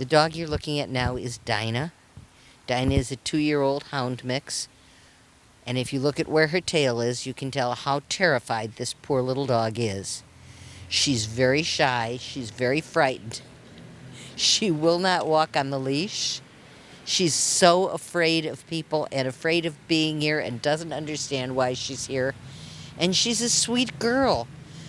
The dog you're looking at now is Dinah. Dinah is a 2-year-old hound mix. And if you look at where her tail is, you can tell how terrified this poor little dog is. She's very shy. She's very frightened. She will not walk on the leash. She's so afraid of people and afraid of being here and doesn't understand why she's here. And she's a sweet girl.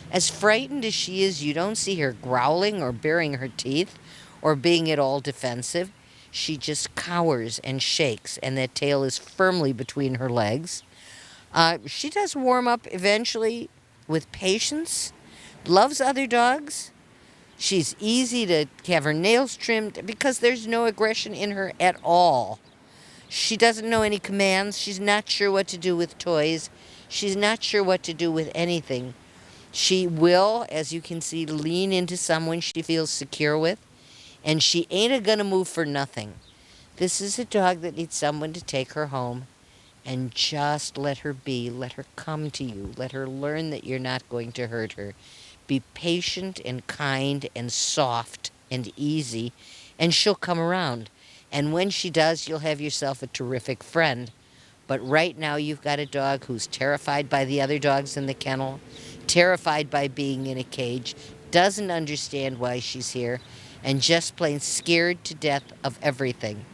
As frightened as she is, you don't see her growling or baring her teeth or being at all defensive. She just cowers and shakes, and that tail is firmly between her legs. She does warm up eventually with patience, loves other dogs. She's easy to have her nails trimmed because there's no aggression in her at all. She doesn't know any commands. She's not sure what to do with toys. She's not sure what to do with anything. She will, as you can see, lean into someone she feels secure with, and she ain't gonna move for nothing. This is a dog that needs someone to take her home and just let her be, let her come to you, let her learn that you're not going to hurt her. Be patient and kind and soft and easy, and she'll come around. And when she does, you'll have yourself a terrific friend. But right now you've got a dog who's terrified by the other dogs in the kennel, terrified by being in a cage, doesn't understand why she's here, and just plain scared to death of everything.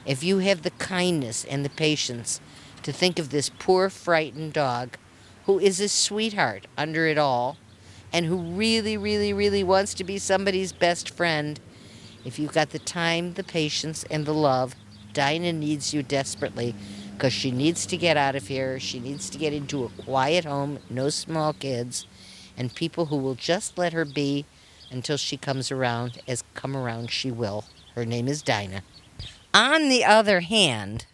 If you have the kindness and the patience to think of this poor, frightened dog who is a sweetheart under it all and who really, really, really wants to be somebody's best friend, if you've got the time, the patience, and the love, Dinah needs you desperately because she needs to get out of here. She needs to get into a quiet home, no small kids, and people who will just let her be until she comes around, as come around she will. Her name is Dinah. On the other hand,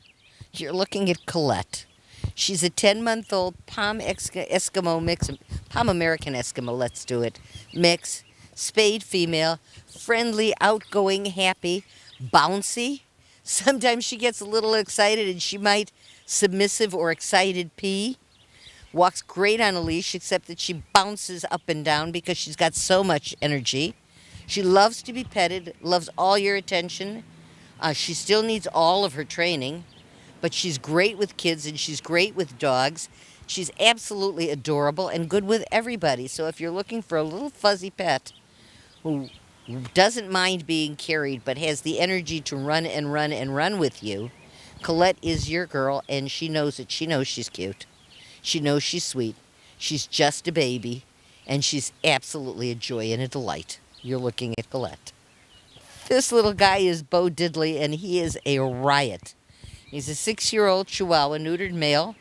you're looking at Colette. She's a 10-month-old Eskimo mix, Pom American Eskimo, let's do it, mix, spayed female, friendly, outgoing, happy, bouncy. Sometimes she gets a little excited and she might submissive or excited pee. Walks great on a leash, except that she bounces up and down because she's got so much energy. She loves to be petted, loves all your attention. She still needs all of her training, but she's great with kids and she's great with dogs. She's absolutely adorable and good with everybody. So if you're looking for a little fuzzy pet who doesn't mind being carried but has the energy to run and run and run with you, Colette is your girl, and she knows it. She knows she's cute. She knows she's sweet. She's just a baby, and she's absolutely a joy and a delight. You're looking at Colette. This little guy is Bo Diddley, and he is a riot. He's a 6-year-old Chihuahua, neutered male.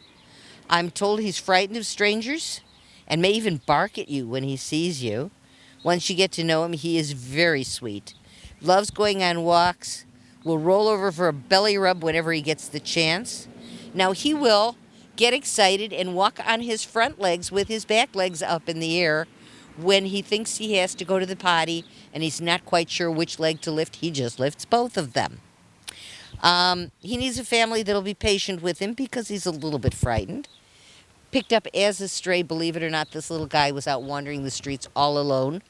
I'm told he's frightened of strangers and may even bark at you when he sees you. Once you get to know him, he is very sweet. Loves going on walks. Will roll over for a belly rub whenever he gets the chance. Now, he will get excited and walk on his front legs with his back legs up in the air when he thinks he has to go to the potty and he's not quite sure which leg to lift. He just lifts both of them. He needs a family that'll be patient with him because he's a little bit frightened. Picked up as a stray, believe it or not, this little guy was out wandering the streets all alone.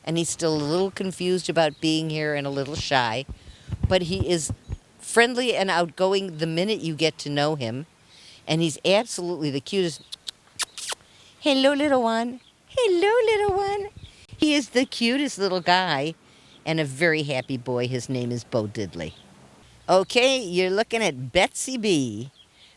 And he's still a little confused about being here and a little shy. But he is friendly and outgoing the minute you get to know him. And he's absolutely the cutest. Hello, little one. Hello, little one. He is the cutest little guy and a very happy boy. His name is Bo Diddley. Okay, you're looking at Betsy B.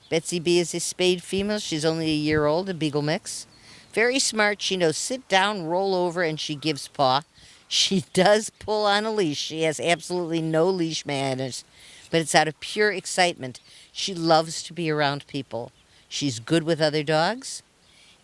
Betsy B is a spayed female. She's only a year old, a beagle mix. Very smart. She knows sit down, roll over, and she gives paw. She does pull on a leash. She has absolutely no leash manners, but it's out of pure excitement. She loves to be around people. She's good with other dogs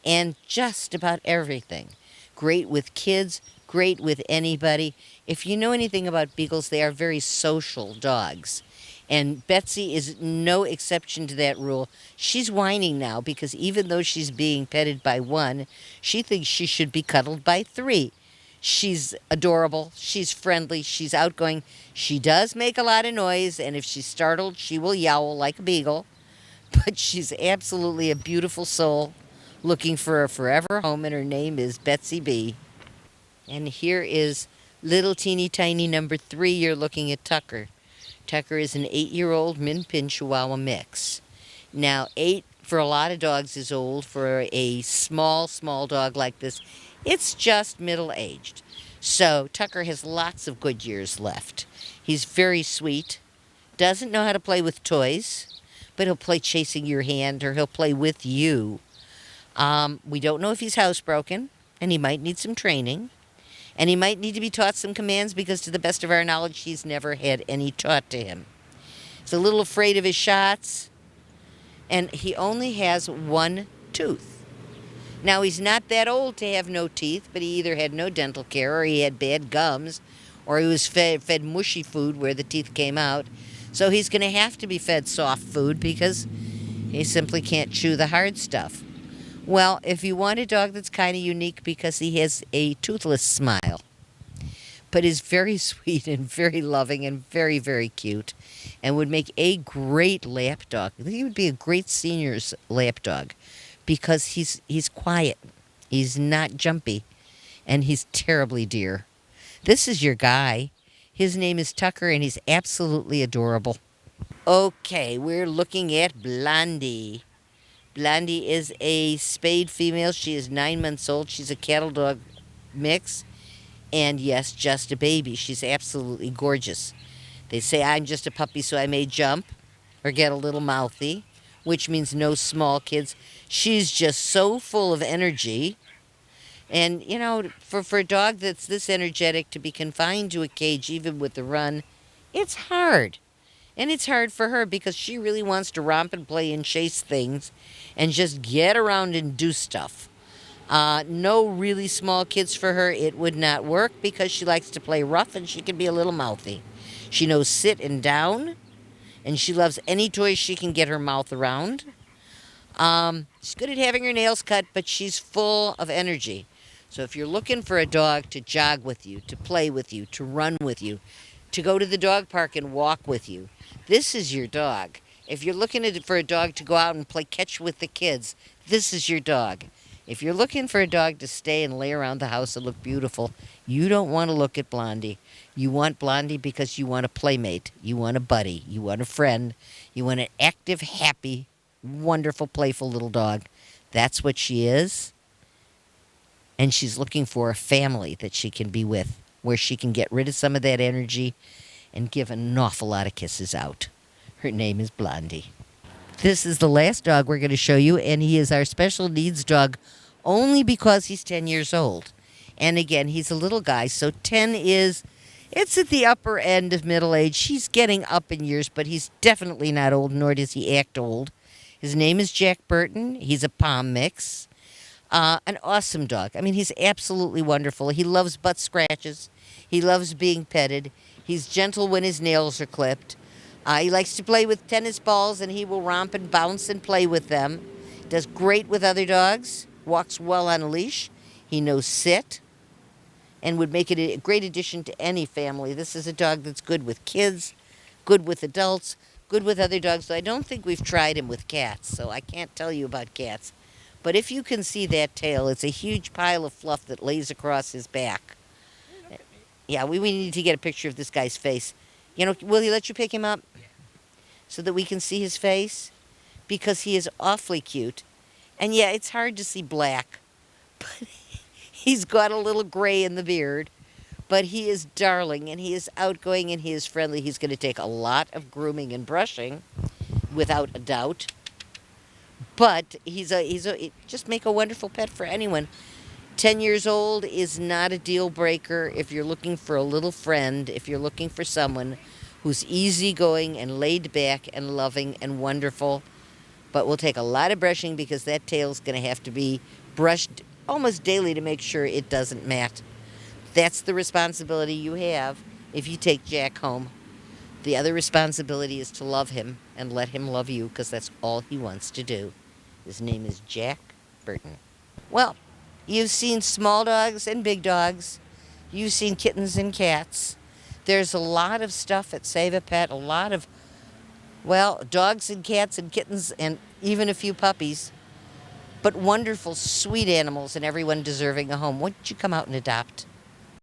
and just about everything. Great with kids, great with anybody. If you know anything about beagles, they are very social dogs. And Betsy is no exception to that rule. She's whining now because even though she's being petted by one, she thinks she should be cuddled by 3. She's adorable. She's friendly. She's outgoing. She does make a lot of noise, and if she's startled, she will yowl like a beagle. But she's absolutely a beautiful soul looking for a forever home, and her name is Betsy B. And here is Little teeny tiny number 3, you're looking at Tucker. Tucker is an 8-year-old Min Pin Chihuahua mix. Now, 8 for a lot of dogs is old. For a small dog like this, it's just middle-aged. So Tucker has lots of good years left. He's very sweet, doesn't know how to play with toys, but he'll play chasing your hand or he'll play with you. We don't know if he's housebroken, and he might need some training. And he might need to be taught some commands because, to the best of our knowledge, he's never had any taught to him. He's a little afraid of his shots, and he only has one tooth. Now, he's not that old to have no teeth, but he either had no dental care or he had bad gums or he was fed mushy food where the teeth came out. So he's going to have to be fed soft food because he simply can't chew the hard stuff. Well, if you want a dog that's kind of unique because he has a toothless smile, but is very sweet and very loving and very, very cute and would make a great lap dog. He would be a great senior's lap dog because he's quiet, he's not jumpy, and he's terribly dear. This is your guy. His name is Tucker, and he's absolutely adorable. Okay, we're looking at Blondie. Blondie is a spayed female. She is 9 months old. She's a cattle dog mix. And yes, just a baby. She's absolutely gorgeous. They say I'm just a puppy, so I may jump or get a little mouthy, which means no small kids. She's just so full of energy. And, you know, for a dog that's this energetic to be confined to a cage, even with the run, it's hard. And it's hard for her because she really wants to romp and play and chase things and just get around and do stuff. No really small kids for her. It would not work because she likes to play rough and she can be a little mouthy. She knows sit and down, and she loves any toys she can get her mouth around. She's good at having her nails cut, but she's full of energy. So if you're looking for a dog to jog with you, to play with you, to run with you, to go to the dog park and walk with you, this is your dog. If you're looking for a dog to go out and play catch with the kids, this is your dog. If you're looking for a dog to stay and lay around the house and look beautiful, you don't want to look at Blondie. You want Blondie because you want a playmate. You want a buddy. You want a friend. You want an active, happy, wonderful, playful little dog. That's what she is. And she's looking for a family that she can be with, where she can get rid of some of that energy and give an awful lot of kisses out. Her name is Blondie. This is the last dog we're going to show you, and he is our special needs dog only because he's 10 years old. And again, he's a little guy, so 10 it's at the upper end of middle age. He's getting up in years, but he's definitely not old, nor does he act old. His name is Jack Burton. He's a pom mix. An awesome dog. I mean, he's absolutely wonderful. He loves butt scratches. He loves being petted. He's gentle when his nails are clipped. He likes to play with tennis balls, and he will romp and bounce and play with them. Does great with other dogs. Walks well on a leash. He knows sit and would make it a great addition to any family. This is a dog that's good with kids, good with adults, good with other dogs. I don't think we've tried him with cats, so I can't tell you about cats. But if you can see that tail, it's a huge pile of fluff that lays across his back. Yeah, we need to get a picture of this guy's face. You know, will he let you pick him up so that we can see his face? Because he is awfully cute. And yeah, it's hard to see black, but he's got a little gray in the beard. But he is darling, and he is outgoing, and he is friendly. He's going to take a lot of grooming and brushing, without a doubt. But he's just make a wonderful pet for anyone. 10 years old is not a deal breaker if you're looking for a little friend, if you're looking for someone who's easygoing and laid back and loving and wonderful. But will take a lot of brushing because that tail's going to have to be brushed almost daily to make sure it doesn't mat. That's the responsibility you have if you take Jack home. The other responsibility is to love him and let him love you because that's all he wants to do. His name is Jack Burton. Well, you've seen small dogs and big dogs. You've seen kittens and cats. There's a lot of stuff at Save a Pet, a lot of, well, dogs and cats and kittens and even a few puppies. But wonderful, sweet animals and everyone deserving a home. Why don't you come out and adopt?